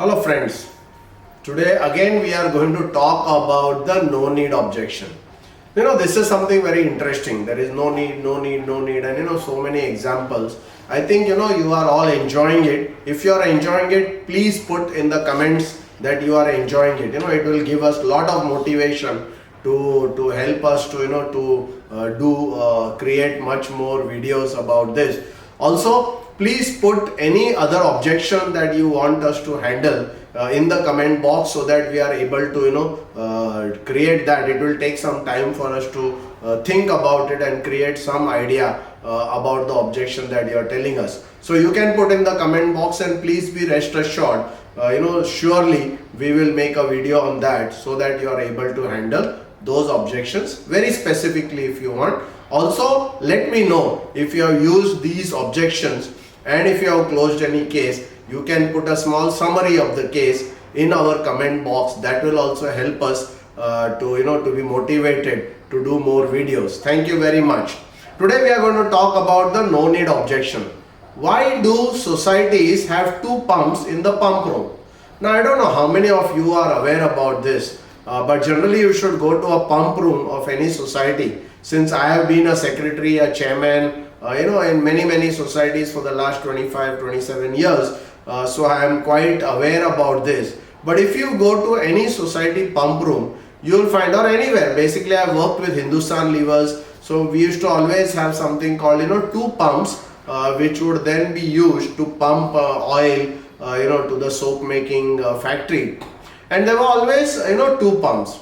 Hello friends, today again we are going to talk about the no need objection. This is something very interesting. There is no need, and so many examples. I think you are all enjoying it. If you are enjoying it, please put in the comments that you are enjoying it. It will give us a lot of motivation to help us to create much more videos about this. Also, please put any other objection that you want us to handle in the comment box so that we are able to create that. It will take some time for us to think about it and create some idea about the objection that you are telling us. So you can put in the comment box, and please be rest assured, surely we will make a video on that so that you are able to handle those objections very specifically if you want. Also, let me know if you have used these objections, and if you have closed any case, you can put a small summary of the case in our comment box. That will also help us to be motivated to do more videos. Thank you very much. Today we are going to talk about the no need objection. Why do societies have two pumps in the pump room? Now, I don't know how many of you are aware about this, but generally you should go to a pump room of any society. Since I have been a secretary, a chairman, in many societies for the last 27 years, so I am quite aware about this. But if you go to any society pump room, you will find, or anywhere, basically I worked with Hindustan Levers, so we used to always have something called two pumps, which would then be used to pump oil to the soap making factory, and there were always two pumps.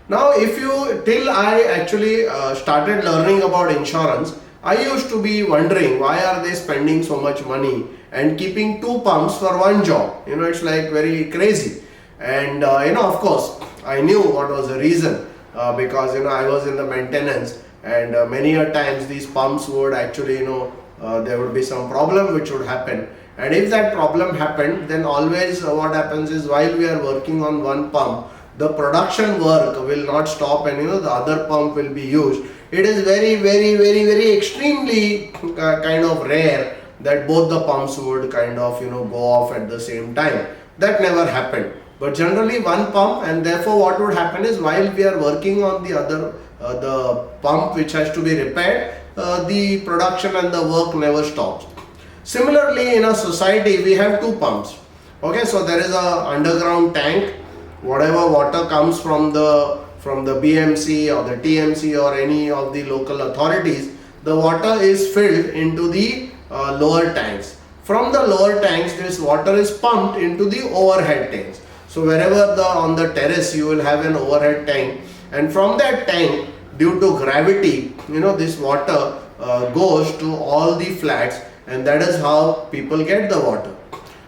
Now, till I actually started learning about insurance, I used to be wondering why are they spending so much money and keeping two pumps for one job. It's like very crazy. And of course, I knew what was the reason, because I was in the maintenance, and many a times these pumps would actually there would be some problem which would happen. And if that problem happened, then always what happens is, while we are working on one pump, the production work will not stop, and the other pump will be used. It is very extremely kind of rare that both the pumps would kind of go off at the same time. That never happened. But generally one pump, and therefore what would happen is, while we are working on the other the pump which has to be repaired, the production and the work never stops. Similarly, in a society we have two pumps. Okay, so there is a underground tank. Whatever water comes from the BMC or the TMC or any of the local authorities, the water is filled into the lower tanks. From the lower tanks, this water is pumped into the overhead tanks. So wherever on the terrace you will have an overhead tank, and from that tank, due to gravity, this water goes to all the flats, and that is how people get the water.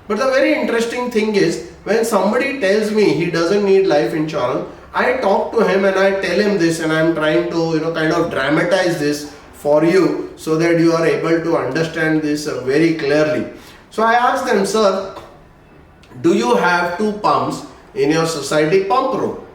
But the very interesting thing is, when somebody tells me he doesn't need life insurance, I talk to him and I tell him this, and I am trying to kind of dramatize this for you so that you are able to understand this very clearly. So I asked them, sir, do you have two pumps in your society pump room?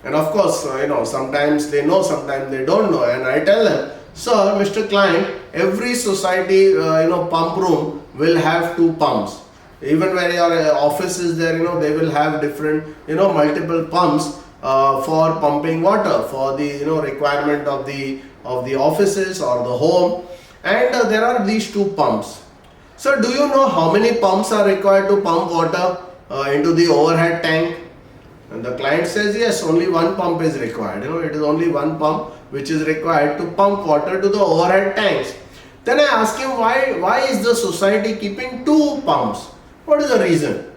And of course, sometimes they know, sometimes they don't know. And I tell them, sir, Mr. Client, every society pump room will have two pumps. Even when your office is there, they will have different multiple pumps for pumping water for the requirement of the offices or the home. And there are these two pumps. So do you know how many pumps are required to pump water into the overhead tank? And the client says, yes, only one pump is required. It is only one pump which is required to pump water to the overhead tanks. Then I ask him, why is the society keeping two pumps? What is the reason?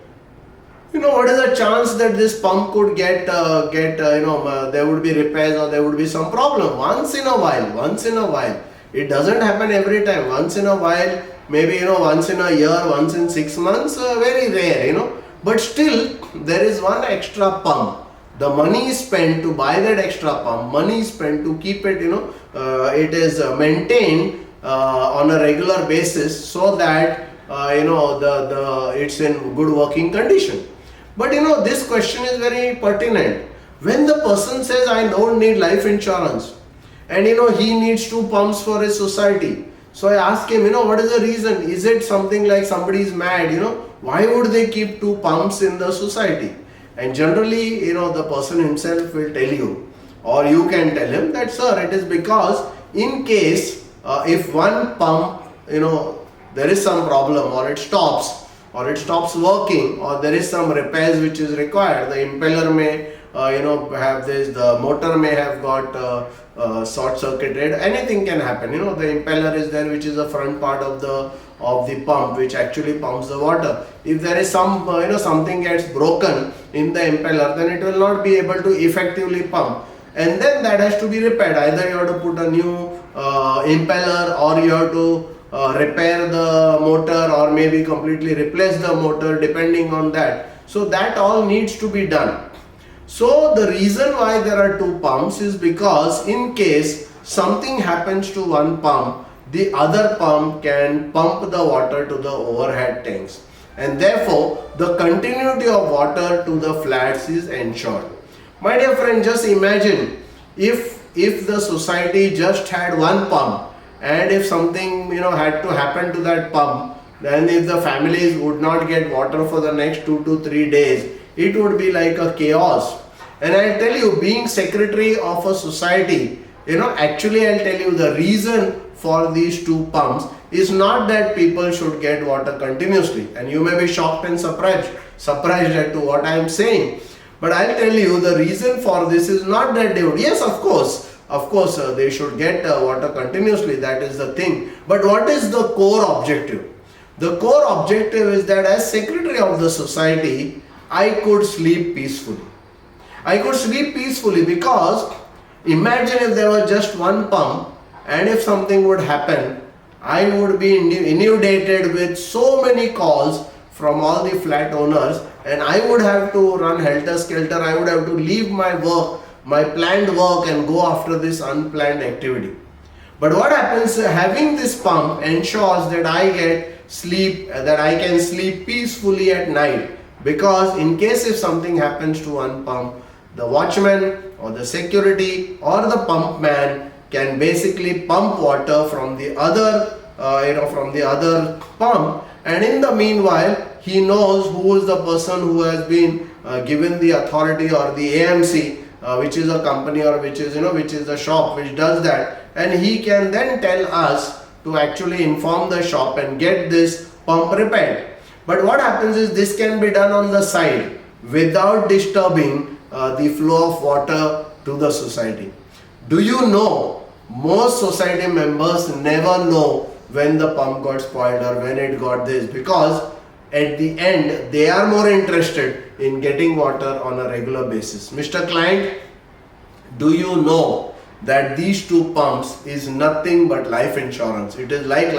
What is the chance that this pump could get there would be repairs or there would be some problem once in a while. It doesn't happen every time. Once in a while, maybe once in a year, once in 6 months, very rare, but still there is one extra pump. The money is spent to buy that extra pump, money is spent to keep it, it is maintained on a regular basis, so that it's in good working condition. But this question is very pertinent. When the person says, I don't need life insurance, and he needs two pumps for his society, So I asked him, what is the reason? Is it something like somebody is mad, why would they keep two pumps in the society? And generally, the person himself will tell you, or you can tell him that, sir, it is because in case if one pump, there is some problem, or it stops working, or there is some repairs which is required, the impeller may have this, the motor may have got short circuited, anything can happen. The impeller is there, which is the front part of the pump, which actually pumps the water. If there is some something gets broken in the impeller, then it will not be able to effectively pump, and then that has to be repaired. Either you have to put a new impeller, or you have to repair the motor, or maybe completely replace the motor, depending on that. So that all needs to be done. So the reason why there are two pumps is because in case something happens to one pump, the other pump can pump the water to the overhead tanks, and therefore the continuity of water to the flats is ensured. My dear friend, just imagine if the society just had one pump, and if something had to happen to that pump, then if the families would not get water for the next 2 to 3 days, it would be like a chaos. And I'll tell you, being secretary of a society, actually I'll tell you, the reason for these two pumps is not that people should get water continuously. And you may be shocked and surprised as to what I am saying. But I'll tell you, the reason for this is not that they would, yes, of course, they should get water continuously, that is the thing. But what is the core objective? The core objective is that as secretary of the society, I could sleep peacefully. Because imagine if there was just one pump, and if something would happen, I would be inundated with so many calls from all the flat owners, and I would have to run helter-skelter. I would have to leave my work, my planned work, and go after this unplanned activity. But what happens, having this pump ensures that I get sleep, that I can sleep peacefully at night, because in case if something happens to one pump, the watchman or the security or the pump man can basically pump water from the other pump, and in the meanwhile he knows who is the person who has been given the authority, or the AMC, which is a company, or which is the shop which does that, and he can then tell us to actually inform the shop and get this pump repaired. But what happens is, this can be done on the side without disturbing the flow of water to the society. Do you know, most society members never know when the pump got spoiled or when it got this, because at the end they are more interested in getting water on a regular basis. Mr. Client, do you know that these two pumps is nothing but life insurance? It is like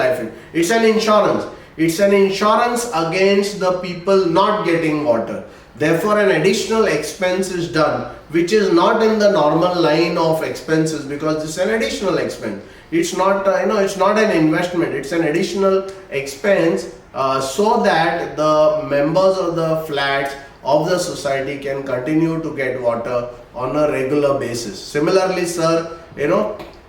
it's an insurance. It's an insurance against the people not getting water. Therefore, an additional expense is done, which is not in the normal line of expenses, because this is an additional expense. It's not, it's not an investment. It's an additional expense, so that the members of the flats of the society can continue to get water on a regular basis. Similarly, sir,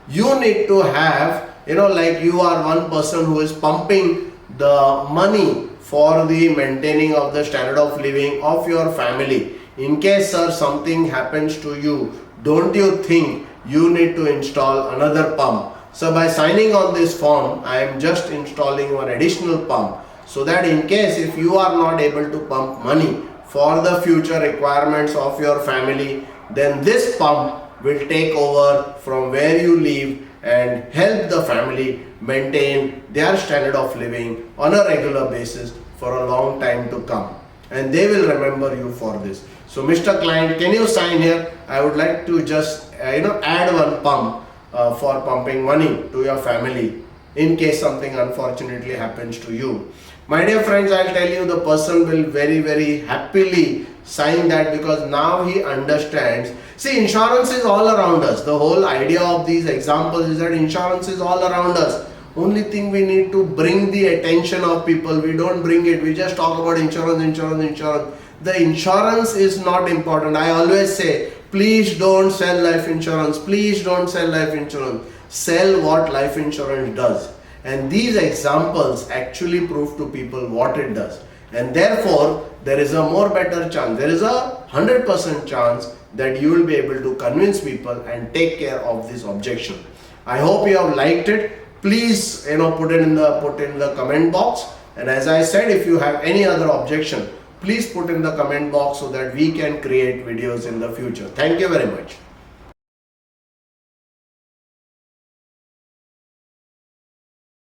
you need to have, like you are one person who is pumping the money for the maintaining of the standard of living of your family. In case, sir, something happens to you, don't you think you need to install another pump? So by signing on this form, I am just installing one additional pump, so that in case if you are not able to pump money for the future requirements of your family, then this pump will take over from where you live and help the family maintain their standard of living on a regular basis for a long time to come, and they will remember you for this. So Mr. Client, can you sign here? I would like to just add one pump for pumping money to your family in case something unfortunately happens to you. My dear friends, I'll tell you, the person will very, very happily sign that, because now he understands. See, insurance is all around us. The whole idea of these examples is that insurance is all around us. Only thing we need to bring the attention of people. We don't bring it. We just talk about insurance. The insurance is not important. I always say, please don't sell life insurance. Please don't sell life insurance. Sell what life insurance does. And these examples actually prove to people what it does. and therefore there is a more better chance, there is a 100% chance that you will be able to convince people and take care of this objection. I hope you have liked it. Please put it in the comment box, and as I said, if you have any other objection, please put in the comment box so that we can create videos in the future. Thank you very much.